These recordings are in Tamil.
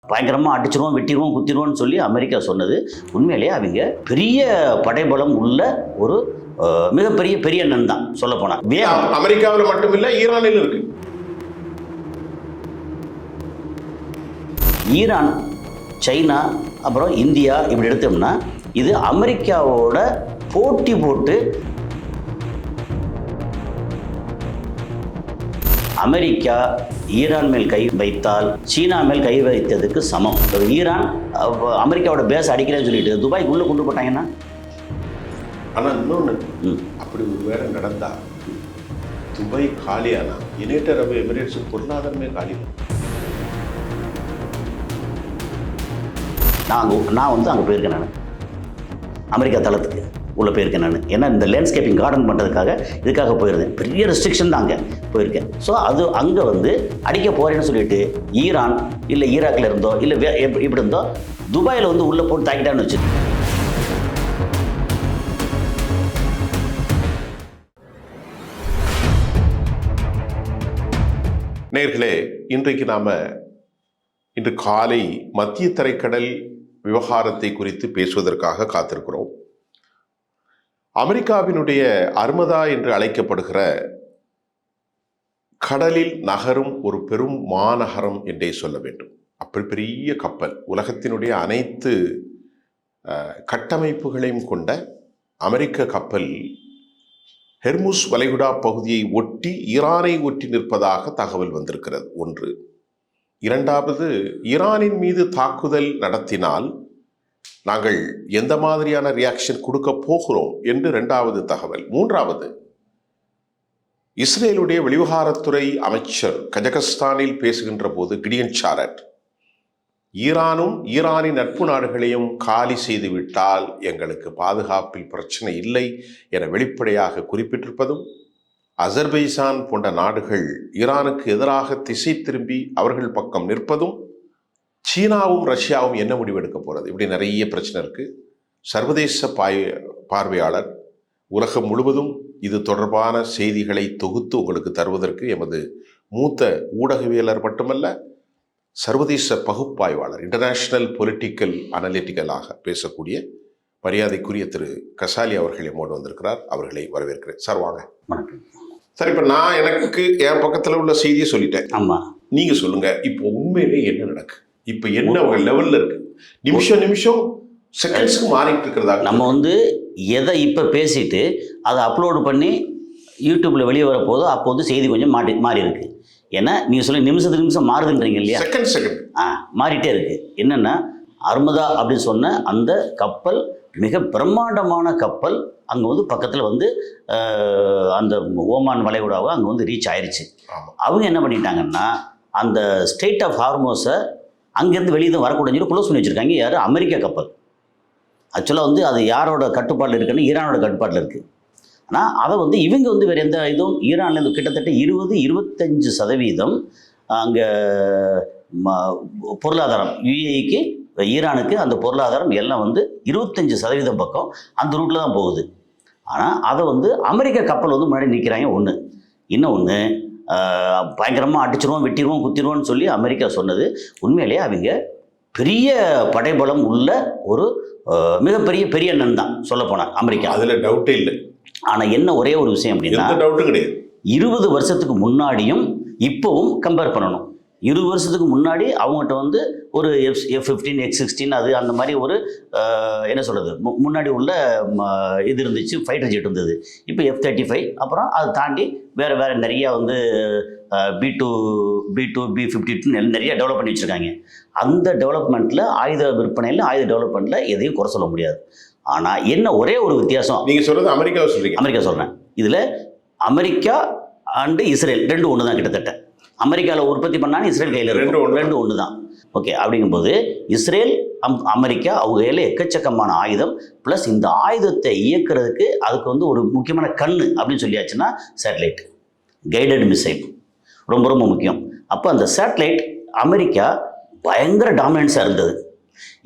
பயங்கரமாக அடிச்சிருவோம், வெட்டிடுவோம், குத்திடுவோம்னு சொல்லி அமெரிக்கா சொன்னது உண்மையிலேயே அவங்க பெரிய படைபலம் உள்ள ஒரு மிகப்பெரிய பெரிய எண்ணம் தான் சொல்ல போனா. அமெரிக்காவில் மட்டுமில்லை, ஈரானில் இருக்கு. ஈரான், சைனா, அப்புறம் இந்தியா இப்படி எடுத்தோம்னா இது அமெரிக்காவோட போட்டி போட்டு அமெரிக்கா ஈரான் மேல் கை வைத்தால் சீனா மேல் கை வைத்ததுக்கு சமம். ஈரான் அமெரிக்காவோட பேஸ் அடிக்கிறேன்னு சொல்லிட்டு துபாய்க்குள்ளே கொண்டு போட்டாங்கன்னா, ஆனால் இன்னொன்று, அப்படி ஒரு வேலை நடந்தா துபாய் காலியானா யுனைடெட் அரபு எமிரேட்ஸ் பொருளாதாரமே காலி. நான் வந்து அங்கே போயிருக்கேன், நான் அமெரிக்கா தளத்துக்கு உள்ளே போயிருக்கேன் நான். ஏன்னா இந்த லேண்ட்ஸ்கேப்பிங் கார்டன் பண்ணுறதுக்காக இதுக்காக போயிருந்தேன். பெரிய ரெஸ்ட்ரிக்ஷன் தான் அங்கே போயிருக்கேன். ஸோ அது அங்கே வந்து அடிக்க போகிறேன்னு சொல்லிட்டு ஈரான் இல்லை ஈராக்கில் இருந்தோ இல்லை இப்படி இருந்தோ துபாயில் வந்து உள்ளே போட்டு தாக்கிட்டான்னு வச்சு. நேயர்களே, இன்றைக்கு இன்று காலை மத்திய தரைக்கடல் விவகாரத்தை குறித்து பேசுவதற்காக காத்திருக்கிறோம். அமெரிக்காவினுடைய அர்மதா என்று அழைக்கப்படுகிற கடலில் நகரும் ஒரு பெரும் மாநகரம் என்றே சொல்ல வேண்டும். அப்படி பெரிய கப்பல், உலகத்தினுடைய அனைத்து கட்டமைப்புகளையும் கொண்ட அமெரிக்க கப்பல் ஹெர்முஸ் வளைகுடா பகுதியை ஒட்டி ஈரானை ஒட்டி நிற்பதாக தகவல் வந்திருக்கிறது. ஒன்று. இரண்டாவது, ஈரானின் மீது தாக்குதல் நடத்தினால் நாங்கள் எந்த மாதிரியான ரியாக்ஷன் கொடுக்க போகிறோம் என்று இரண்டாவது தகவல். மூன்றாவது, இஸ்ரேலுடைய வெளிவிவகாரத்துறை அமைச்சர் கஜகஸ்தானில் பேசுகின்ற போது கிடியன் சாரட் ஈரானும் ஈரானின் நட்பு நாடுகளையும் காலி செய்துவிட்டால் எங்களுக்கு பாதுகாப்பில் பிரச்சனை இல்லை என வெளிப்படையாக குறிப்பிட்டிருப்பதும், அசர்பைசான் போன்ற நாடுகள் ஈரானுக்கு எதிராக திசை திரும்பி அவர்கள் பக்கம் நிற்பதும், சீனாவும் ரஷ்யாவும் என்ன முடிவெடுக்க போகிறது, இப்படி நிறைய பிரச்சனை இருக்குது. சர்வதேச பார்வையாளர் உலகம் முழுவதும் இது தொடர்பான செய்திகளை தொகுத்து உங்களுக்கு தருவதற்கு எமது மூத்த ஊடகவியலர் மட்டுமல்ல, சர்வதேச பகுப்பாய்வாளர், இன்டர்நேஷனல் பொலிட்டிக்கல் அனலிட்டிக்கலாக பேசக்கூடிய மரியாதைக்குரிய திரு கசாலி அவர்கள் எம்மோடு வந்திருக்கிறார். அவர்களை வரவேற்கிறேன். சார் வாங்க. சார், இப்போ நான் எனக்கு என் பக்கத்தில் உள்ள செய்தியை சொல்லிட்டேன். ஆமாம், நீங்கள் சொல்லுங்கள், இப்போ உண்மையிலே என்ன நடக்கு, இப்போ என்ன ஒரு லெவலில் இருக்கு, நிமிஷம் செகண்ட்ஸுக்கு மாறிட்டு இருக்கிறதா? நம்ம வந்து எதை இப்போ பேசிட்டு அதை அப்லோடு பண்ணி யூடியூப்பில் வெளியே வரப்போதோ அப்போ வந்து செய்தி கொஞ்சம் மாறி இருக்கு. ஏன்னா நீங்கள் சொல்லி நிமிஷத்துக்கு நிமிஷம் மாறுதுன்றீங்க இல்லையா? செகண்ட் மாறிட்டே இருக்கு. என்னென்னா, அர்மதா அப்படின்னு சொன்ன அந்த கப்பல் மிக பிரம்மாண்டமான கப்பல் அங்கே வந்து பக்கத்தில் வந்து அந்த ஓமான் வளைகுடாவை அங்கே வந்து ரீச் ஆயிடுச்சு. அவங்க என்ன பண்ணிட்டாங்கன்னா, அந்த ஸ்டேட் ஆஃப் ஹார்மோஸை அங்கேருந்து வெளியே தான் வரக்கூடாதுன்னு க்ளோஸ் பண்ணி வச்சுருக்காங்க. யார்? அமெரிக்கா கப்பல். ஆக்சுவலாக வந்து அது யாரோட கட்டுப்பாட்டில் இருக்குன்னு ஈரானோட கட்டுப்பாட்டில் இருக்குது. ஆனால் அதை வந்து இவங்க வந்து வேறு எந்த இதுவும் ஈரானில் கிட்டத்தட்ட 20-25% அங்கே பொருளாதாரம் யுஏஇக்கு ஈரானுக்கு அந்த பொருளாதாரம் எல்லாம் வந்து 25% பக்கம் அந்த ரூட்டில் தான் போகுது. ஆனால் அதை வந்து அமெரிக்க கப்பல் வந்து முன்னாடி நிற்கிறாங்க. ஒன்று. இன்னொன்று, பயங்கரமாக அடிச்சிருவோம், வெட்டிடுவோம், குத்திடுவோம்னு சொல்லி அமெரிக்கா சொன்னது உண்மையிலேயே அவங்க பெரிய படைபலம் உள்ள ஒரு மிகப்பெரிய பெரிய எண்ணம் தான் சொல்ல போனால் அமெரிக்கா. அதில் டவுட்டே இல்லை. ஆனால் என்ன ஒரே ஒரு விஷயம் அப்படின்னா, டவுட்டு கிடையாது. 20 வருஷத்துக்கு முன்னாடியும் இப்போவும் கம்பேர் பண்ணணும். 20 வருஷத்துக்கு முன்னாடி அவங்ககிட்ட வந்து ஒரு F-15, X-16 அது அந்த மாதிரி ஒரு என்ன சொல்கிறது முன்னாடி உள்ள இது இருந்துச்சு, ஃபைட்டர் ஜெட் இருந்தது. இப்போ F-35, அப்புறம் அதை தாண்டி வேறு நிறையா வந்து B-2, B-52 நிறைய டெவலப் பண்ணி வச்சுருக்காங்க. அந்த டெவலப்மெண்ட்டில் ஆயுத விற்பனையில் ஆயுத டெவலப்மெண்ட்டில் எதையும் குறை சொல்ல முடியாது. ஆனால் என்ன ஒரே ஒரு வித்தியாசம், நீங்கள் சொல்கிறது அமெரிக்காவை சொல்கிறீங்க. அமெரிக்கா சொல்கிறேன். இதில் அமெரிக்கா அண்டு இஸ்ரேல் ரெண்டு ஒன்று தான். கிட்டத்தட்ட அமெரிக்காவில் உற்பத்தி பண்ணாலும் இஸ்ரேல் கையில் ரெண்டு ஒன்று தான். ஓகே, அப்படிங்கும்போது இஸ்ரேல் அமெரிக்கா அவங்க கையில் எக்கச்சக்கமான ஆயுதம், ப்ளஸ் இந்த ஆயுதத்தை இயக்கிறதுக்கு அதுக்கு வந்து ஒரு முக்கியமான கண்ணு அப்படின்னு சொல்லியாச்சுன்னா சேட்டலைட் கைடட் மிசைல் ரொம்ப ரொம்ப முக்கியம். அப்போ அந்த சேட்டலைட் அமெரிக்கா பயங்கர டாமினன்ஸாக இருந்தது.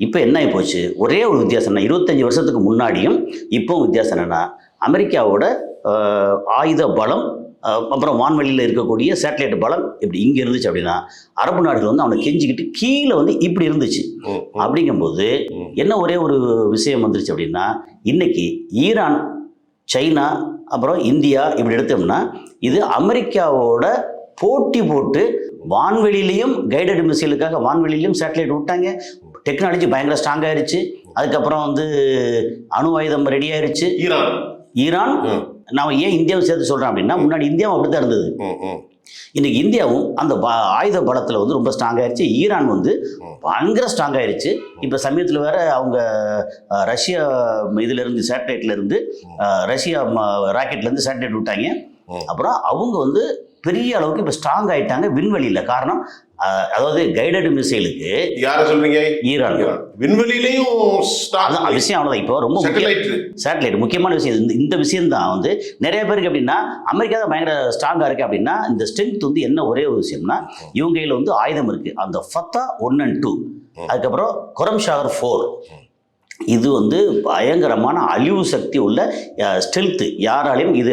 இப்போ என்ன ஆகி போச்சு, ஒரே ஒரு வித்தியாசம்னா 25 வருஷத்துக்கு முன்னாடியும் இப்போவும் வித்தியாசம் என்னென்னா, அமெரிக்காவோட ஆயுத பலம் அப்புறம் வான்வெளியில் இருக்கக்கூடிய சேட்டலைட் பலம் இப்படி இங்கே இருந்துச்சு அப்படின்னா அரபு நாடுகள் வந்து அவனை கெஞ்சிக்கிட்டு கீழே வந்து இப்படி இருந்துச்சு. அப்படிங்கும்போது என்ன ஒரே ஒரு விஷயம் வந்துருச்சு அப்படின்னா, இன்னைக்கு ஈரான், சைனா, அப்புறம் இந்தியா இப்படி எடுத்தோம்னா இது அமெரிக்காவோட போட்டி போட்டு வான்வெளியிலையும் கைடட் மிசைலுக்காக வான்வெளியிலையும் சேட்டலைட் விட்டாங்க. டெக்னாலஜி பயங்கர ஸ்ட்ராங் ஆயிருச்சு. அதுக்கப்புறம் வந்து அணு ஆயுதம் ரெடி ஆயிருச்சு. ஈரான் நான் ஏன் இந்தியாவை சேர்த்து சொல்கிறேன் அப்படின்னா, முன்னாடி இந்தியாவும் அப்படி தான் இருந்தது. இன்னைக்கு இந்தியாவும் அந்த ஆயுத பலத்தில் வந்து ரொம்ப ஸ்ட்ராங் ஆயிடுச்சு. ஈரான் வந்து பயங்கர ஸ்ட்ராங் ஆயிடுச்சு. இப்போ சமயத்தில் வேற அவங்க ரஷ்யா இதுலேருந்து சேட்டலைட்லேருந்து ரஷ்யா ராக்கெட்லேருந்து சேட்டலைட் விட்டாங்க. அப்புறம் அவங்க வந்து பெரிய அளவுக்கு இப்போ ஸ்ட்ராங் ஆயிட்டாங்க விண்வெளியில். காரணம் அதாவது கைடட் மிசைலுக்கு யாரை சொல்றீங்க? ஈரான். விண்வெளியிலையும் விஷயம் அவ்வளோதான். இப்போ ரொம்ப சேட்டலைட் முக்கியமான விஷயம். இந்த விஷயம் தான் வந்து நிறைய பேருக்கு எப்படின்னா, அமெரிக்கா தான் பயங்கர ஸ்ட்ராங்காக இருக்குது அப்படின்னா, இந்த ஸ்ட்ரென்த் வந்து என்ன ஒரே ஒரு விஷயம்னா, இவங்க கையில் வந்து ஆயுதம் இருக்குது. அந்த ஃபத்தா 1 and 2, அதுக்கப்புறம் குரம் ஷாகர் 4, இது வந்து பயங்கரமான அழிவு சக்தி உள்ள ஸ்டெல்த். யாராலையும் இது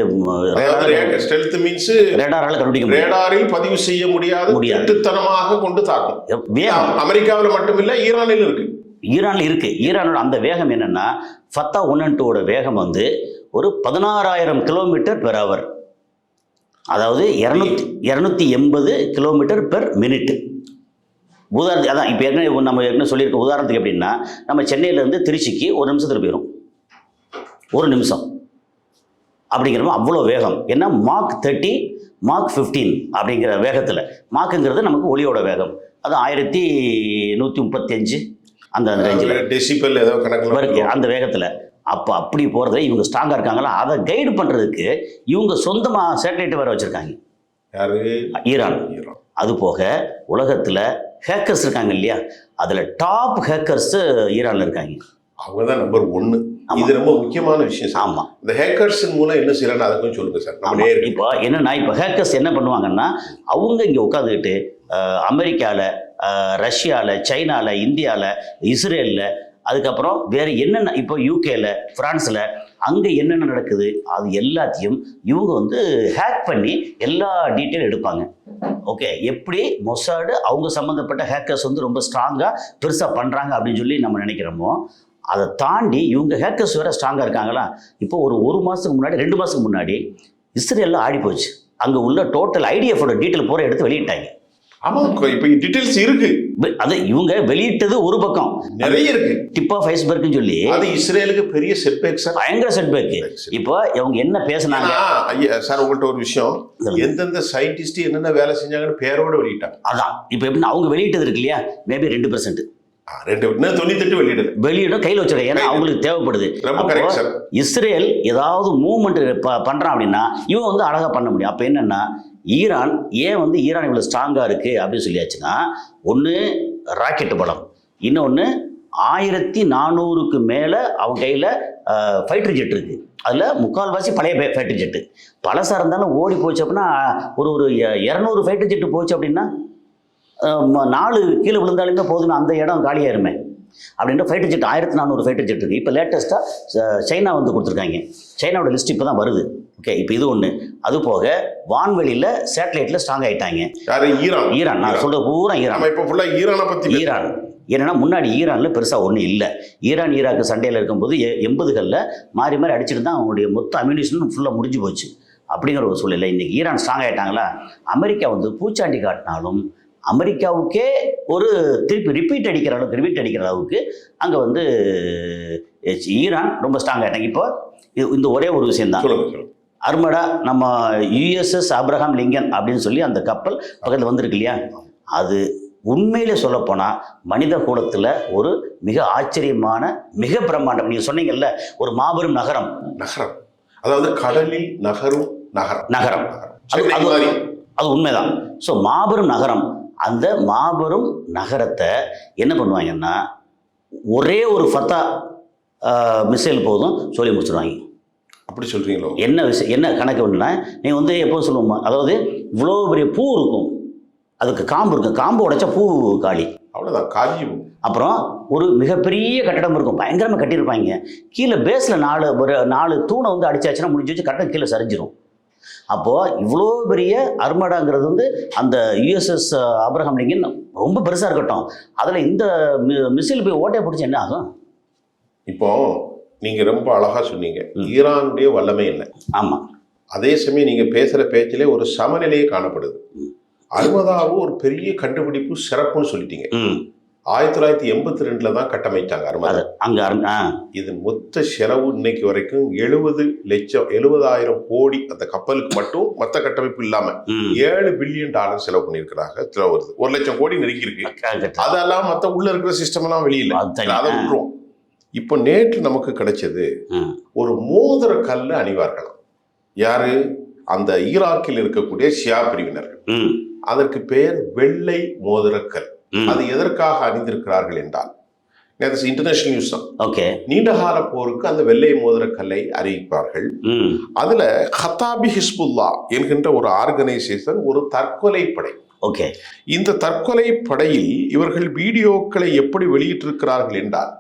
ஸ்டெல்த் மீன்ஸ் ரேடாரால கண்டுபிடிக்க முடியாது, ரேடாரில் பதிவு செய்ய முடியாதுத்தனமாக கொண்டு தாக்கும். அமெரிக்காவில் மட்டுமில்லை, ஈரானில் இருக்கு. ஈரானோட அந்த வேகம் என்னன்னா, ஃபத்தா 1 and 2 வேகம் வந்து ஒரு 16,000 km/h, அதாவது 280 km/min. உதாரணத்துக்கு அதான் இப்போ நம்ம ஏற்கனவே சொல்லியிருக்க உதாரணத்துக்கு எப்படின்னா, நம்ம சென்னையிலேருந்து திருச்சிக்கு 1 நிமிஷத்தில் போயிடும். 1 நிமிஷம் அப்படிங்கிறப்ப அவ்வளோ வேகம். ஏன்னா மாக் 30, மாக் 15 அப்படிங்கிற வேகத்தில். மாக்குங்கிறது நமக்கு ஒளியோட வேகம். அது 1135 அந்த ரேஞ்சில் டெசிபல் ஏதோ கணக்கில் இருக்கு அந்த வேகத்தில். அப்போ அப்படி போகிறத இவங்க ஸ்ட்ராங்காக இருக்காங்களா, அதை கைடு பண்ணுறதுக்கு இவங்க சொந்தமாக சேட்டலைட் வேறு வச்சுருக்காங்க. யாரு? ஈரான். அது போக உலகத்தில் ஹேக்கர்ஸ் இருக்காங்க இல்லையா, அதில் டாப் ஹேக்கர்ஸ் ஈரானில் இருக்காங்க. அவங்க தான் நம்பர் 1. இது ரொம்ப முக்கியமான விஷயம். ஆமாம். இந்த ஹேக்கர்ஸ் மூலம் என்ன செய்யறாங்க அதை கொஞ்சம் சொல்லுங்க சார். இப்போ என்னன்னா, இப்போ ஹேக்கர்ஸ் என்ன பண்ணுவாங்கன்னா, அவங்க இங்கே உட்காந்துக்கிட்டு அமெரிக்காவில், ரஷ்யாவில், சைனாவில், இந்தியாவில், இஸ்ரேலில், அதுக்கப்புறம் வேறு என்னென்ன இப்போ யூகேல, ஃப்ரான்ஸில் அங்கே என்னென்ன நடக்குது அது எல்லாத்தையும் இவங்க வந்து ஹேக் பண்ணி எல்லா டீட்டெயில் எடுப்பாங்க. ஓகே, எப்படி மொசாடு அவங்க சம்மந்தப்பட்ட ஹேக்கர்ஸ் வந்து ரொம்ப ஸ்ட்ராங்காக பெருசாக பண்ணுறாங்க அப்படின்னு சொல்லி நம்ம நினைக்கிறோமோ, அதை தாண்டி இவங்க ஹேக்கர்ஸ் வேறு ஸ்ட்ராங்காக இருக்காங்களா. இப்போ ஒரு மாதத்துக்கு முன்னாடி 2 மாதத்துக்கு முன்னாடி இஸ்ரேலில் ஆடி போச்சு. அங்கே உள்ள டோட்டல் ஐடிஎஃபோட டீட்டெயில் பூரா எடுத்து வெளியிட்டாங்க. ஆமாம், இப்போ டீடைல்ஸ் இருக்கு. அது இவங்க வெளியிட்டது ஒரு பக்கம், நிறைய இருக்கு. டிப் ஆஃப் ஐஸ்பர்க்னு சொல்லி அது இஸ்ரேலுக்கு பெரிய செட்பேக் சார், பயங்கர செட்பேக். இப்போ இவங்க என்ன பேசுனாங்க சார், உங்கள்கிட்ட ஒரு விஷயம், எந்தெந்த சயின்டிஸ்ட் என்னென்ன வேலை செஞ்சாங்கன்னு பேரோட வெளியிட்டாங்க. அதான் இப்போ எப்படின்னா, அவங்க வெளியிட்டது இருக்கு இல்லையா, மேபி 2%, 98 வெளியிடும் கையில் வச்சிருக்க. ஏன்னா அவங்களுக்கு தேவைப்படுது. இஸ்ரேல் ஏதாவது மூவ்மெண்ட் பண்றான் அப்படின்னா இவன் வந்து அழகா பண்ண முடியும். அப்ப என்னன்னா, ஈரான் ஏன் வந்து ஈரான் இவ்வளவு ஸ்ட்ராங்கா இருக்கு அப்படின்னு சொல்லியாச்சுன்னா, ஒன்று ராக்கெட் பலம், இன்னொன்று 1400க்கு மேலே அவங்க கையில் ஃபைட்டர் ஜெட் இருக்கு. அதில் முக்கால்வாசி பழைய ஃபைட்டர் ஜெட்டு. பழசாக இருந்தாலும் ஓடி போச்சு அப்படின்னா, ஒரு 200 ஃபைட்டர் ஜெட்டு போச்சு அப்படின்னா 4 கீழே விழுந்தாலுமே போதுமே, அந்த இடம் காலியாயிருமே அப்படின்ற ஃபைட்டர் ஜெட் 1400 ஃபைட்டர் ஜெட் இருக்குது. இப்போ லேட்டஸ்ட்டாக சைனா வந்து கொடுத்துருக்காங்க. சைனாவோட லிஸ்ட் இப்போ தான் வருது. ஓகே, இப்போ இது ஒன்று. அது போக வான்வெளியில் சேட்டலைட்டில் ஸ்ட்ராங் ஆகிட்டாங்க. ஈரான் நான் சொல்கிறது பூரா ஈரான். ஏன்னா முன்னாடி ஈரானில் பெருசாக ஒன்றும் இல்லை. ஈராக்கு சண்டையில் இருக்கும்போது 80களில் மாறி மாறி அடிச்சுட்டு தான் அவங்களுடைய மொத்த அம்யூனிஷனும் ஃபுல்லாக முடிஞ்சு போச்சு. அப்படிங்கிற ஒரு சூழ்நிலை. இன்றைக்கி ஈரான் ஸ்ட்ராங் ஆகிட்டாங்களா, அமெரிக்கா வந்து பூச்சாண்டி காட்டினாலும் அமெரிக்காவுக்கே ஒரு திருப்பி ரிப்பீட் அடிக்கிற அளவுக்கு அங்கே வந்து ஈரான் ரொம்ப ஸ்ட்ராங் ஆகிட்டாங்க. இப்போ இந்த ஒரே ஒரு விஷயம்தான், அர்மடா நம்ம USS ஆப்ரஹாம் லிங்கன் அப்படின்னு சொல்லி அந்த கப்பல் பக்கத்தில் வந்திருக்கு இல்லையா, அது உண்மையிலே சொல்லப்போனால் மனித கூடத்தில் ஒரு மிக ஆச்சரியமான மிக பிரம்மாண்டம். நீங்கள் சொன்னீங்கல்ல, ஒரு மாபெரும் நகரம், அதாவது கடலில் நகரும் நகரம். அது உண்மைதான். ஸோ மாபெரும் நகரம். அந்த மாபெரும் நகரத்தை என்ன பண்ணுவாங்கன்னா, ஒரே ஒரு ஃபத்தா மிசைல் போதும் சொல்லி முடிச்சிடுவாங்க. அப்படி சொல்கிறீங்களோ? என்ன விஷயம், என்ன கணக்கு ஒன்றுனா, நீங்கள் வந்து எப்போது சொல்லுவோமா, அதாவது இவ்வளோ பெரிய பூ இருக்கும், அதுக்கு காம்பு இருக்கும், காம்பு உடைச்சா பூ காலி, அவ்வளோதான், காஞ்சி. அப்புறம் ஒரு மிகப்பெரிய கட்டடம் இருக்கும், பயங்கரமாக கட்டியிருப்பாங்க. கீழே பேஸில் 4 தூணை வந்து அடிச்சாச்சுன்னா முடிஞ்சு வச்சு கட்டடம் கீழே சரிஞ்சிடும். அப்போது இவ்வளோ பெரிய அர்மடாங்கிறது வந்து அந்த யுஎஸ்எஸ் ஆப்ரஹாம் லிங்கன் ரொம்ப பெருசாக இருக்கட்டும், அதில் இந்த மிசைல் போய் ஓட்டையை பிடிச்சி என்ன ஆகும்? இப்போ நீங்க ரொம்ப அழகா சொன்னீங்க, ஈரானுடைய வல்லமை இல்லை. ஆமாம். அதே சமயம் நீங்க பேசுற பேச்சிலே ஒரு சமநிலையே காணப்படுது. அர்மதாவும் ஒரு பெரிய கண்டுபிடிப்பு, சிறப்புன்னு சொல்லிட்டீங்க. 1982 தான் கட்டமைச்சாங்க அர்மதா. அங்கே இதன் மொத்த செலவு இன்னைக்கு வரைக்கும் 70,000 கோடி. அந்த கப்பலுக்கு மட்டும் மற்ற கட்டமைப்பு இல்லாம $7 பில்லியன் செலவு பண்ணியிருக்கிறாங்க. வருது 1 லட்சம் கோடி நெருங்கி இருக்கு. அதெல்லாம் மற்ற உள்ள இருக்கிற சிஸ்டம் எல்லாம் வெளியில அதை விட்டுருவோம். இப்போ நேற்று நமக்கு கிடைச்சது ஒரு மோதிர கல்ல அணிவார்களாம். யாரு? அந்த ஈராக்கில் இருக்கக்கூடிய ஷியா பிரிவினர்கள். அதற்கு பெயர் வெள்ளை மோதிரக்கல். அது எதற்காக அணிந்திருக்கிறார்கள் என்றால், இன்டர்நேஷனல் நியூஸ் தான். ஓகே. நீண்டகால போருக்கு அந்த வெள்ளை மோதிரக்கல்லை அறிவிப்பார்கள். அதுல ஹத்தாபி ஹிஸ்புல்லா என்கின்ற ஒரு ஆர்கனைசேஷன், ஒரு தற்கொலை படை. ஓகே. இந்த தற்கொலை படையில் இவர்கள் வீடியோக்களை எப்படி வெளியிட்டிருக்கிறார்கள் என்றால்,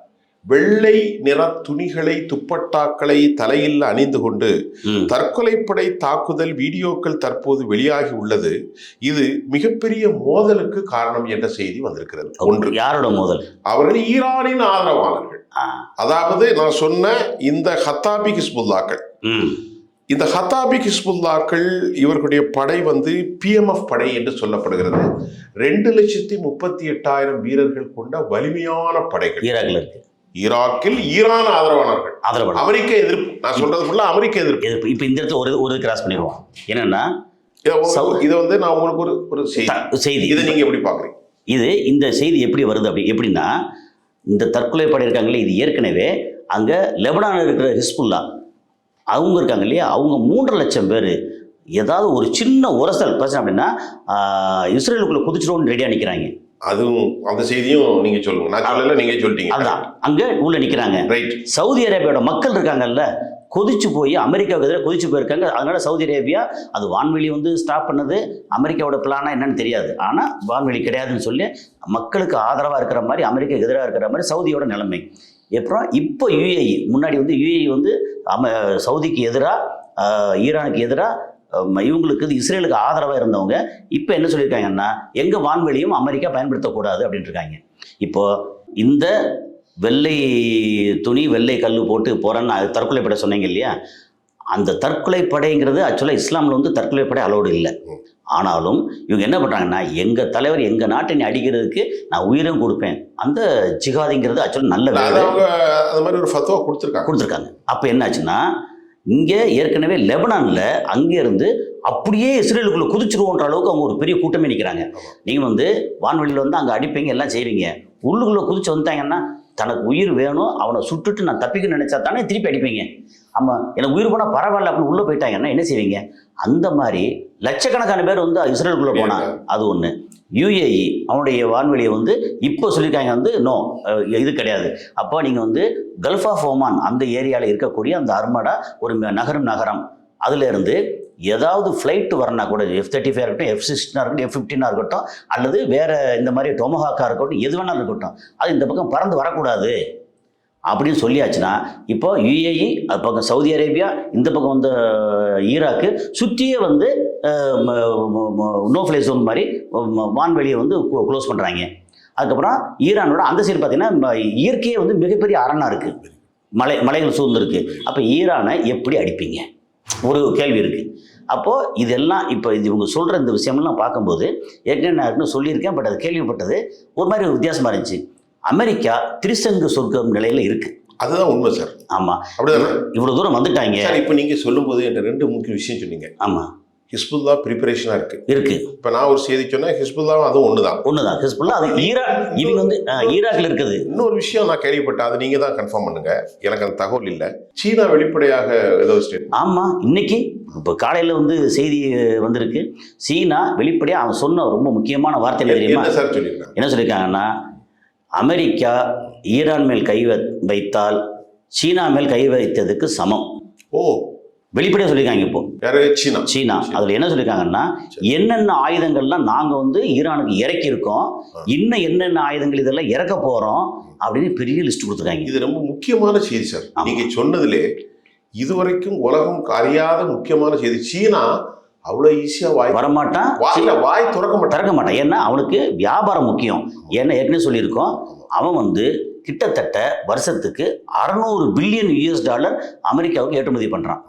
வெள்ளை நிற துணிகளை, துப்பட்டாக்களை தலையில் அணிந்து கொண்டு தற்கொலைப்படை தாக்குதல் வீடியோக்கள் தற்போது வெளியாகி உள்ளது. இது மிகப்பெரிய மோதலுக்கு காரணம் என்ற செய்தி வந்திருக்கிறது. ஒன்று, யாரோட மோதல்? அவர்கள் ஈரானின் ஆதரவாளர்கள். அதாவது நான் சொன்ன இந்த ஹத்தாபி ஹிஸ்புல்லாக்கள், இந்த ஹத்தாபி ஹிஸ்புல்லாக்கள் இவர்களுடைய படை வந்து PMF படை என்று சொல்லப்படுகிறது. 2,38,000 வீரர்கள் கொண்ட வலிமையான படைகள் ஈராக்ல இருக்கு. ஈராக்கில் ஈரான் ஆதரவானவர்கள். அமெரிக்க எதிர்ப்பு. நான் சொல்றது ஃபுல்லா அமெரிக்க எதிர்ப்பு. இப்போ இந்த இடத்துல ஒரு கிராஸ் பண்ணிடுவோம். என்னன்னா, இதை வந்து நான் உங்களுக்கு ஒரு செய்தி, இதை நீங்க எப்படி பாக்குறீங்க? இந்த செய்தி எப்படி வருது எப்படின்னா, இந்த தற்கொலை படை இருக்காங்களே, இது ஏற்கனவே அங்க லெபனான் இருக்கிற ஹிஸ்புல்லா அவங்க இருக்காங்க இல்லையா, அவங்க 3.5 லட்சம் பேர் ஏதாவது ஒரு சின்ன உரசல் பிரச்சனை அப்படின்னா இஸ்ரேலுக்குள்ள குதிச்சிடுவோம்னு ரெடியா நிக்கிறாங்க. அதுவும் அந்த செய்தியும் நீங்க சொல்லுங்க. நான் சொல்லல, நீங்க சொல்லிட்டீங்க. அதான் அங்க உள்ள நிக்கிறாங்க. ரைட். சவுதி அரேபியாவோட மக்கள் இருக்காங்கல்ல, கொதிச்சு போய் அமெரிக்காவுக்கு எதிராக கொதிச்சு போயிருக்காங்க. அதனால சவுதி அரேபியா அது வான்வெளி வந்து ஸ்டாப் பண்ணது அமெரிக்காவோட பிளானா என்னன்னு தெரியாது. ஆனா வான்வெளி கிடையாதுன்னு சொல்லி மக்களுக்கு ஆதரவா இருக்கிற மாதிரி, அமெரிக்காவுக்கு எதிராக இருக்கிற மாதிரி சவுதியோட நிலைமை. அப்புறம் இப்போ UAE, முன்னாடி வந்து UAE வந்து சவுதிக்கு எதிராக, ஈரானுக்கு எதிராக, இவங்களுக்கு இஸ்ரேலுக்கு ஆதரவாக இருந்தவங்க இப்போ என்ன சொல்லியிருக்காங்கன்னா, எங்கள் வான்வெளியும் அமெரிக்கா பயன்படுத்தக்கூடாது அப்படின்ட்டு இருக்காங்க. இப்போ இந்த வெள்ளை துணி வெள்ளை கல் போட்டு போகிறேன்னு தற்கொலை படை சொன்னீங்க இல்லையா, அந்த தற்கொலை படைங்கிறது ஆக்சுவலாக இஸ்லாமில் வந்து தற்கொலை படை அலோடு இல்லை. ஆனாலும் இவங்க என்ன பண்ணுறாங்கன்னா, எங்கள் தலைவர் எங்கள் நாட்டை நீ அடிக்கிறதுக்கு நான் உயிரும் கொடுப்பேன், அந்த ஜிகாதிங்கிறது ஆக்சுவலாக நல்ல வேலை, அது மாதிரி ஒரு ஃபத்வா கொடுத்துருக்காங்க. அப்போ என்னாச்சுன்னா, இங்கே ஏற்கனவே லெபனானில் அங்கேருந்து அப்படியே இஸ்ரேலுக்குள்ளே குதிச்சிருவோன்ற அளவுக்கு அவங்க ஒரு பெரிய கூட்டமே நிற்கிறாங்க. நீங்கள் வந்து வான்வெளியில் வந்து அங்கே அடிப்பீங்க, எல்லாம் செய்வீங்க, உள்ளுக்குள்ளே குதிச்சு வந்துட்டாங்கன்னா தனக்கு உயிர் வேணும், அவனை சுட்டுட்டு நான் தப்பிக்கணும்னு நினச்சா தானே திருப்பி அடிப்பீங்க. ஆமாம், எனக்கு உயிர் போனால் பரவாயில்ல அப்படின்னு உள்ளே போயிட்டாங்கன்னா என்ன செய்வீங்க? அந்த மாதிரி லட்சக்கணக்கான பேர் வந்து இஸ்ரேலுக்குள்ளே போனாங்க. அது ஒன்று. UAE அவனுடைய வான்வெளியை வந்து இப்போ சொல்லியிருக்காங்க வந்து நோ, இது கிடையாது. அப்போ நீங்கள் வந்து கல்ஃப் ஆஃப் ஓமான் அந்த ஏரியாவில் இருக்கக்கூடிய அந்த அர்மடா ஒரு நகரம், அதில் இருந்து ஏதாவது ஃப்ளைட் வரனா கூட, F-35 இருக்கட்டும், F-16 இருக்கட்டும், F-15 இருக்கட்டும், அல்லது வேறு இந்த மாதிரி டொமஹாக்கா இருக்கட்டும், எது வேணாலும் இருக்கட்டும், அது இந்த பக்கம் பறந்து வரக்கூடாது அப்படின்னு சொல்லியாச்சுன்னா, இப்போ UAE அது பக்கம் சவுதி அரேபியா, இந்த பக்கம் வந்து ஈராக்கு சுற்றியே வந்து நோ ஃப்ளை ஜோன் மாதிரி வான்வெளியை வந்து க்ளோஸ் பண்ணுறாங்க. அதுக்கப்புறம் ஈரானோட அந்த சைடு பார்த்தீங்கன்னா இயற்கையே வந்து மிகப்பெரிய அரணாக இருக்குது, மலைகள் சூழ்ந்துருக்கு. அப்போ ஈரானை எப்படி அடிப்பீங்க? ஒரு கேள்வி இருக்குது. அப்போது இதெல்லாம் இப்போ இவங்க சொல்கிற இந்த விஷயம்லாம் பார்க்கும்போது ஏற்கனவே நான் சொல்லியிருக்கேன், பட் அது கேள்விப்பட்டது ஒரு மாதிரி வித்தியாசமாக இருந்துச்சு. அமெரிக்கா திரிசங்கு சொர்க்கம் நிலையில் இருக்குது. அதுதான் உண்மை சார். ஆமாம், அப்படிதானே? இவ்வளோ தூரம் வந்துட்டாங்க சார். இப்போ நீங்கள் சொல்லும்போது என்ற 2 முக்கிய விஷயம் சொன்னீங்க. ஆமாம், ஹிஸ்புல்லா ப்ரிப்பரேஷனாக இருக்கு. இப்போ நான் ஒரு செய்தி சொன்னேன், ஹிஸ்புல்லாவும் அதுவும் ஒன்று தான். ஹிஸ்புல்லா அது இவங்க வந்து ஈராக்கில் இருக்குது. இன்னொரு விஷயம் நான் கேள்விப்பட்டேன், அது நீங்கள் தான் கன்ஃபார்ம் பண்ணுங்க, எனக்கு அந்த தகவல் இல்லை. சீனா வெளிப்படையாக ஏதோ ஸ்டேட். ஆமாம், இன்னைக்கு இப்போ காலையில் வந்து செய்தி வந்திருக்கு. சீனா வெளிப்படையாக அவன் சொன்ன ரொம்ப முக்கியமான வார்த்தை தெரியுமா சார்? சொல்லியிருக்காங்க. என்ன சொல்லியிருக்காங்கன்னா, அமெரிக்கா ஈரான் மேல் கை வைத்தால் சீனா மேல் கை வைத்ததுக்கு சமம். ஓ, வெளிப்படையாக சொல்லியிருக்காங்க. இப்போ சீனா அதில் என்ன சொல்லியிருக்காங்கன்னா, என்னென்ன ஆயுதங்கள்லாம் நாங்கள் வந்து ஈரானுக்கு இறக்கியிருக்கோம், இன்னும் என்னென்ன ஆயுதங்கள் இதெல்லாம் இறக்க போகிறோம் அப்படின்னு பெரிய லிஸ்ட் கொடுத்துருக்காங்க. இது ரொம்ப முக்கியமான செய்தி சார். நீங்கள் சொன்னதுலே இதுவரைக்கும் உலகம் அறியாத முக்கியமான செய்தி. சீனா அவ்வளோ ஈஸியா வரமாட்டான், வாய் திறக்க மாட்டான். ஏன்னா அவனுக்கு வியாபாரம் முக்கியம். ஏன்னா ஏற்கனவே சொல்லியிருக்கோம், அவன் வந்து கிட்டத்தட்ட வருஷத்துக்கு $600 பில்லியன் அமெரிக்காவுக்கு ஏற்றுமதி பண்றான்.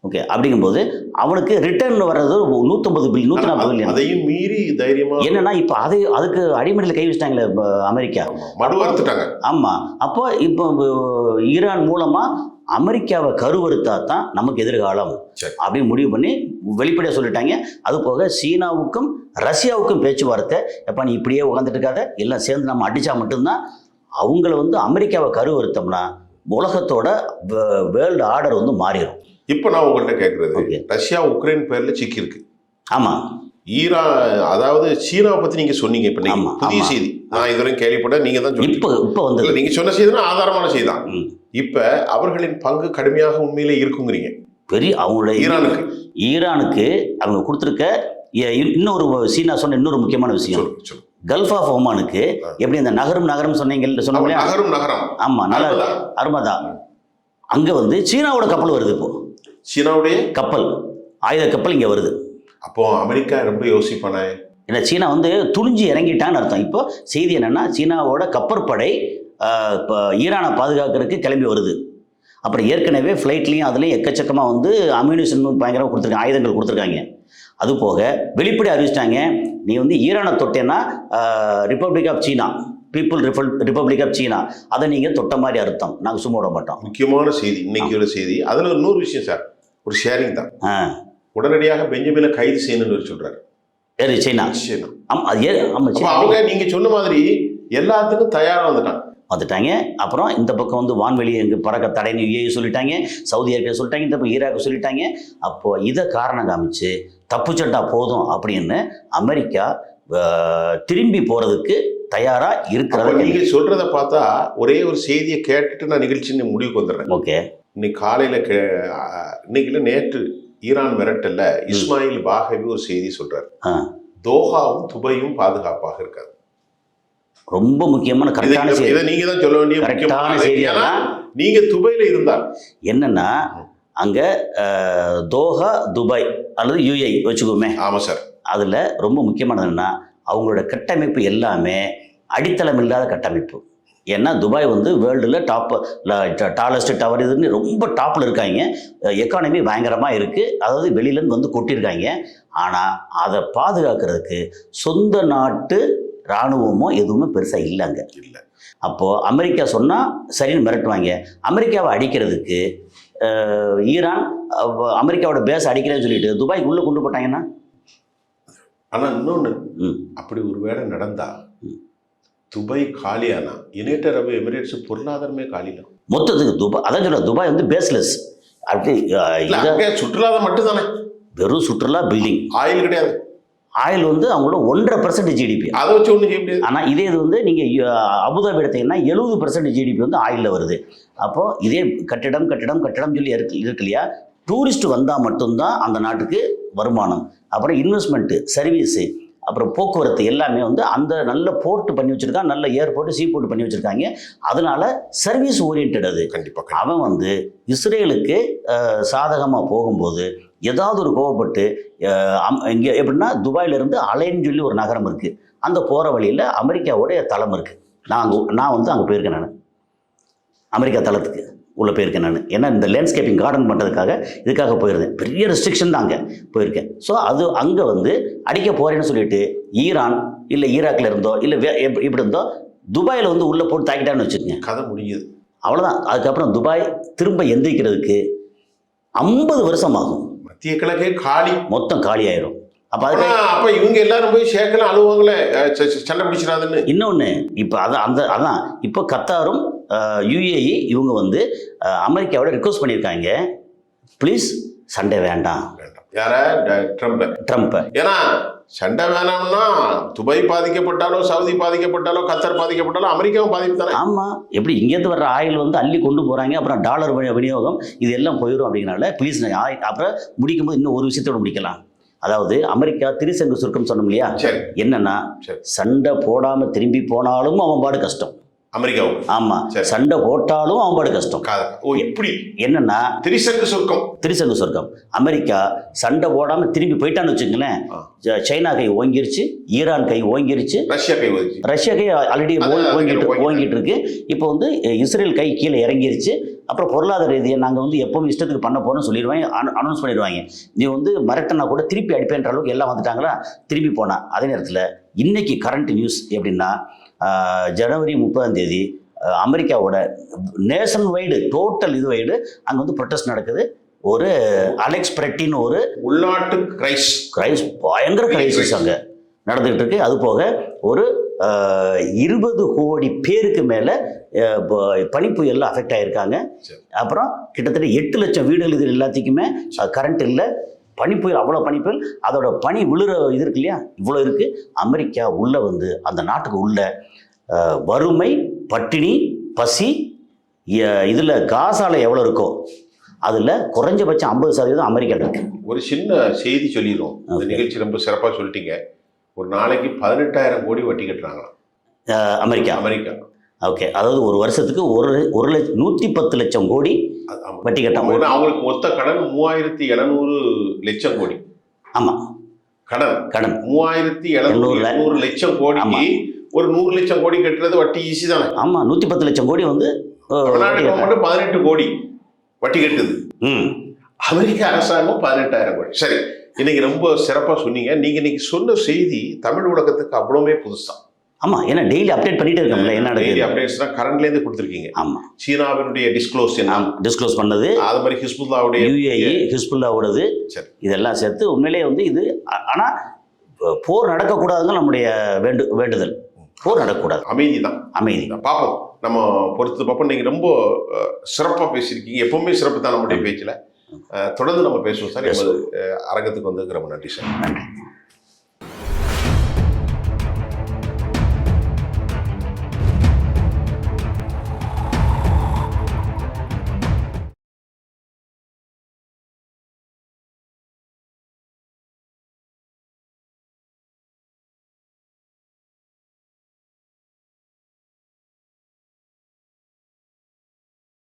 ஓகே, அப்படிங்கும்போது அவனுக்கு ரிட்டர்ன் வர்றது 150 பில்லியன் 140 பில்லியன். அதையும் மீறி தைரியமா என்னன்னா இப்போ அதுக்கு அடிமடியில் கை வச்சிட்டாங்களே அமெரிக்கா, மடுவறுத்துட்டாங்க. ஆமா. அப்போ இப்போ ஈரான் மூலமா அமெரிக்காவை கருவறுத்தா தான் நமக்கு எதிர்காலம் அப்படின்னு முடிவு பண்ணி வெளிப்படையாக சொல்லிட்டாங்க. அது போக சீனாவுக்கும் ரஷ்யாவுக்கும் பேச்சுவார்த்தை, எப்போ நீ இப்படியே உட்காந்துட்டு இருக்காத, எல்லாம் சேர்ந்து நம்ம அடித்தா மட்டும்தான் அவங்கள வந்து அமெரிக்காவை கருவறுத்தோம்னா உலகத்தோட வேர்ல்டு ஆர்டர் வந்து மாறிடும். இப்போ நான் உங்கள்கிட்ட கேட்குறது, ரஷ்யா உக்ரைன் பேரில் சிக்கி இருக்கு. ஆமாம். ஈரான், அதாவது சீனாவை பற்றி நீங்கள் சொன்னீங்க. இப்போ நீங்கள் புதிய செய்தி நான் இதுவரையும் கேள்விப்பட்ட நீங்கள் தான் சொன்னீங்க. இப்போ வந்து நீங்கள் சொன்ன செய்தினா ஆதாரமான செய்தி தான். இப்போ அவர்களின் பங்கு கடுமையாக உண்மையிலே இருக்குங்கிறீங்க. பெரிய அவங்களுடைய ஈரானுக்கு அவங்க கொடுத்துருக்க இன்னொரு சீனா சொன்ன இன்னொரு முக்கியமான விஷயம், கல்ஃப் ஆஃப் ஒமானுக்கு எப்படி இந்த நகரம் சொன்னீங்க. நகரம் ஆமாம், நல்லா அருமதா. அங்கே வந்து சீனாவோட கப்பல் வருது. இப்போ சீனாவுடைய கப்பல், ஆயுத கப்பல் இங்கே வருது. அப்போ அமெரிக்கா ரொம்ப யோசிப்பானே. ஏன்னா சீனா வந்து துணிஞ்சு இறங்கிட்டான்னு அர்த்தம். இப்போ செய்தி என்னன்னா, சீனாவோட கப்பற்படை இப்போ ஈரானை பாதுகாக்கிறதுக்கு கிளம்பி வருது. அப்புறம் ஏற்கனவே ஃப்ளைட்லேயும் அதுலேயும் எக்கச்சக்கமாக வந்து அம்யூனிஷன் பயங்கரமாக கொடுத்துருக்காங்க, ஆயுதங்கள் கொடுத்துருக்காங்க. அது போக வெளிப்படை அறிவிச்சிட்டாங்க, நீ வந்து ஈரானை தொட்டேன்னா republic of China, republic of China, அதை நீங்கள் தொட்ட மாதிரி அர்த்தம், நாங்கள் சும்மா விட மாட்டோம். முக்கியமான செய்தி இன்னைக்கு ஒரு செய்தி. அதில் ஒரு 100 விஷயம் சார், ஒரு ஷேரிங் தான். உடனடியாக பெஞ்சமினை கைது செய்யணும்னு சொல்றாரு. சீனா அவங்க நீங்க சொன்ன மாதிரி எல்லாத்துக்கும் தயாரா வந்துட்டாங்க. அப்புறம் இந்த பக்கம் வந்து வான்வெளி எங்க பறக்க தடைன்னு யுஏஇ சொல்லிட்டாங்க, சவுதி அரேபியா சொல்லிட்டாங்க, இந்த பக்கம் ஈராக் சொல்லிட்டாங்க. அப்போ இதை காரணம் காமிச்சு தப்புச்சட்டா போதும் அப்படின்னு அமெரிக்கா திரும்பி போறதுக்கு தயாரா இருக்கிறது. நீங்க சொல்றத பார்த்தா ஒரே ஒரு செய்தியை கேட்டுட்டு நான் நிகழ்ச்சி முடிவுக்கு வந்துடுறேன். ஓகே, இன்னைக்கு காலையில இன்னைக்கு நேற்று ஈரான் மிரட்டல்ல இஸ்மாயில் பாகவி ஒரு செய்தி சொல்றாரு, தோஹாவும் துபையும் பாதுகாப்பாக இருக்காது. ரொம்ப முக்கியமான கரெக்டான செய்தி. இதை நீங்க தான் சொல்ல வேண்டிய கரெக்டான செய்தி. நீங்க துபையில இருந்தால் என்னன்னா, அங்க தோஹா துபாய் அல்லது யுஏஇ வச்சுக்கோமே. ஆமா சார். அதுல ரொம்ப முக்கியமானது என்னன்னா, அவங்களோட கட்டமைப்பு எல்லாமே அடித்தளம் இல்லாத கட்டமைப்பு. ஏன்னா துபாய் வந்து வேர்ல்டில் டாலஸ்ட் டவர் இதுன்னு ரொம்ப டாப்பில் இருக்காங்க. எக்கானமி பயங்கரமாக இருக்குது. அதாவது வெளியிலேருந்து வந்து கொட்டியிருக்காங்க. ஆனால் அதை பாதுகாக்கிறதுக்கு சொந்த நாட்டு இராணுவமோ எதுவுமே பெருசாக இல்லைங்க. இல்லை. அப்போது அமெரிக்கா சொன்னால் சரின்னு மிரட்டுவாங்க. அமெரிக்காவை அடிக்கிறதுக்கு ஈரான் அமெரிக்காவோட பேஸ் அடிக்கிறேன்னு சொல்லிட்டு துபாய்க்கு உள்ளே கொண்டு போட்டாங்கன்னா. ஆனால் இன்னொன்று, அப்படி ஒரு வேலை நடந்தா துபாய் காலியானா யுனைடெட் அரபு எமிரேட்ஸ் பொருளாதாரமே காலிலாம் மொத்தத்துக்கு. துபாய் அதான் சொல்ல, துபாய் வந்து பேஸ்லெஸ். அப்படி சுற்றுலா மட்டும் தானே, வெறும் சுற்றுலா, பில்டிங், ஆயில் கிடையாது. ஆயில் வந்து அவங்களோட 1.5% ஜிடிபி. அதை வச்சு ஒன்றும் செய்ய முடியாது. ஆனால் இதே இது வந்து நீங்கள் அபுதாபி எடுத்தீங்கன்னா 70% ஜிடிபி வந்து ஆயிலில் வருது. அப்போது இதே கட்டிடம் சொல்லி இருக்கு இல்லையா, டூரிஸ்ட் வந்தால் மட்டும்தான் அந்த நாட்டுக்கு வருமானம். அப்புறம் இன்வெஸ்ட்மெண்ட்டு, சர்வீஸு, அப்புறம் போக்குவரத்து எல்லாமே வந்து அந்த நல்ல போர்ட் பண்ணி வச்சுருக்கான், நல்ல ஏர்போர்ட்டு, சீ போர்ட் பண்ணி வச்சுருக்காங்க. அதனால சர்வீஸ் ஓரியன்ட். அது கண்டிப்பாக அவன் வந்து இஸ்ரேலுக்கு சாதகமாக போகும்போது ஏதாவது ஒரு கோவப்பட்டு இங்கே எப்படின்னா, துபாயிலிருந்து அலைன்னு சொல்லி ஒரு நகரம் இருக்குது, அந்த போகிற வழியில் அமெரிக்காவோடைய தளம் இருக்குது. நான் வந்து அங்கே போயிருக்கேன். நான் அமெரிக்கா தளத்துக்கு உள்ளே போயிருக்கேன். நான் ஏன்னா இந்த லேண்ட்ஸ்கேப்பிங் கார்டன் பண்ணுறதுக்காக இதுக்காக போயிருந்தேன். பெரிய ரெஸ்ட்ரிக்ஷன் தான் அங்கே போயிருக்கேன். ஸோ அது அங்கே வந்து அடிக்க போகிறேன்னு சொல்லிட்டு ஈரான் இல்லை ஈராக்கில் இருந்தோ இல்லை இப்படி இருந்தோ துபாயில் வந்து உள்ளே போட்டு தாக்கிட்டான்னு வச்சுக்கோங்க, கதை முடியுது, அவ்வளோதான். அதுக்கப்புறம் துபாய் திரும்ப எந்திரிக்கிறதுக்கு 50 வருஷம் ஆகும். மத்திய கிழக்கே காலி, மொத்தம் காலி ஆயிரும். அப்போ இவங்க எல்லாரும் போய் சேர்க்கலாம், அழுவாங்களே சண்டை பிடிச்சிடாதுன்னு. இன்னொன்று, இப்போ அதான் இப்போ கத்தாரும் யுஏஇ இவங்க வந்து அமெரிக்காவோட ரிக்வஸ்ட் பண்ணியிருக்காங்க, ப்ளீஸ் சண்டை வேண்டாம். யார? ட்ரம்ப். ஏன்னா சண்டை வேணாம்னா துபாய் பாதிக்கப்பட்டாலோ, சவுதி பாதிக்கப்பட்டாலோ, கத்தார் பாதிக்கப்பட்டாலோ அமெரிக்காவும் பாதிப்பு தானே. ஆமாம். எப்படி இங்கேருந்து வர்ற ஆயில் வந்து அள்ளி கொண்டு போகிறாங்க, அப்புறம் டாலர் விநியோகம் இது எல்லாம் போயிடும். அப்படிங்கிறனால ப்ளீஸ். அப்புறம் முடிக்கும்போது இன்னும் ஒரு விஷயத்தோடு முடிக்கலாம். அதாவது அமெரிக்கா திரிசங்கு சுருக்கம் சொன்னோம் இல்லையா, என்னன்னா சண்டை போடாமல் திரும்பி போனாலும் அவன் பாடு கஷ்டம். அமெரிக்காவுக்கு. ஆமா, சரி. சண்டை போட்டாலும் அவன் பாடு கஷ்டம். ஓ, இப்படி என்னன்னா திரிசங்கு சொர்க்கம். திரிசங்கு சொர்க்கம். அமெரிக்கா சண்டை போடாம திரும்பி போயிட்டான்னு வச்சுங்களேன், சைனா கை ஓங்கிருச்சு, ஈரான் கை ஓங்கிருச்சு, ரஷ்யா கை வந்துச்சு. ரஷ்யா கை ஆல்ரெடி ஓங்கிட்டு இருக்கு. இப்போ வந்து இஸ்ரேல் கை கீழே இறங்கிருச்சு. அப்புறம் பொருளாதார ரீதியாக நாங்கள் வந்து எப்பவும் இஷ்டத்துக்கு பண்ண போகிறோம்னு சொல்லிடுவாங்க, அனௌன்ஸ் பண்ணிடுவாங்க. நீ வந்து மிரட்டனா கூட திருப்பி அடிப்பேன்ற அளவுக்கு எல்லாம் வந்துட்டாங்களா, திரும்பி போனா. அதே நேரத்தில் இன்னைக்கு கரண்ட் நியூஸ் எப்படின்னா, ஜனவரி 30 அமெரிக்காவோட நேஷன் வைடு டோட்டல் இது வைடு அங்கே வந்து ப்ரொட்டஸ்ட் நடக்குது. ஒரு அலெக்ஸ் பிரெட்டின்னு ஒரு உள்நாட்டு பயங்கர கிரைசிஸ் அங்கே நடந்துகிட்டு இருக்கு. அது போக ஒரு 20 கோடி பேருக்கு மேலே பனிப்புயலில் அஃபெக்ட் ஆகியிருக்காங்க. அப்புறம் கிட்டத்தட்ட 8 லட்சம் வீடுகள் இது எல்லாத்துக்குமே கரண்ட் இல்லை. பனிப்புயல், அவ்வளோ பனிப்புயல், அதோட பனி விழுற இது இருக்கு இல்லையா, இவ்வளோ இருக்குது. அமெரிக்கா உள்ளே வந்து அந்த நாட்டுக்கு உள்ள வறுமை, பட்டினி, பசி, இதில் காசால எவ்வளோ இருக்கோ அதில் குறைஞ்சபட்சம் 50% அமெரிக்கா இருக்கு. ஒரு சின்ன செய்தி சொல்லிடுவோம். இந்த நிகழ்ச்சி ரொம்ப சிறப்பாக சொல்லிட்டீங்க. ஒரு நாளைக்கு 18,000 கோடி வட்டி கட்டுறாங்களாம் அமெரிக்கா. ஓகே, அதாவது ஒரு வருஷத்துக்கு 110 லட்சம் கோடி வட்டி கட்டாம. அவங்களுக்கு மொத்த கடன் 3700 லட்சம் கோடி. ஆமாம், கடன் 3700 லட்சம் கோடிக்கு ஒரு 100 லட்சம் கோடி கட்டுறது வட்டி ஈஸி தானே? ஆமாம், 110 லட்சம் கோடி வந்து மட்டும் 18 கோடி வட்டி கட்டுது. அமெரிக்க அரசாங்கம் 18,000 கோடி. சரி, இன்னைக்கு ரொம்ப சிறப்பாக சொன்னீங்க. நீங்க இன்னைக்கு சொன்ன செய்தி தமிழ் உலகத்துக்கு அவ்வளவுமே புதுசுதான். ஆமா, ஏன்னா டெய்லி அப்டேட் பண்ணிட்டே இருக்கோம்ல, என்ன டெய்லி அப்டேட்ஸ் தான் கரண்ட்லேருந்து கொடுத்துருக்கீங்க. ஆமா, சீனாவினுடைய டிஸ்க்ளோஸ் பண்ணது, அது மாதிரி ஹிஸ்புல்லாவுடைய UAE ஹிஸ்புல்லாவோடது, இதெல்லாம் சேர்த்து உண்மையிலேயே வந்து இது. ஆனா போர் நடக்கக்கூடாதுங்க நம்முடைய வேண்டுதல். போர் நடக்கக்கூடாது, அமைதி தான். பார்ப்போம், நம்ம பொறுத்து பார்ப்போம். நீங்கள் ரொம்ப சிறப்பாக பேசியிருக்கீங்க. எப்பவுமே சிறப்பு தான் நம்முடைய பேச்சில். தொடர்ந்து நம்ம பேசுவோம் சார். அரங்கத்துக்கு வந்து ரொம்ப நன்றி சார். நன்றி.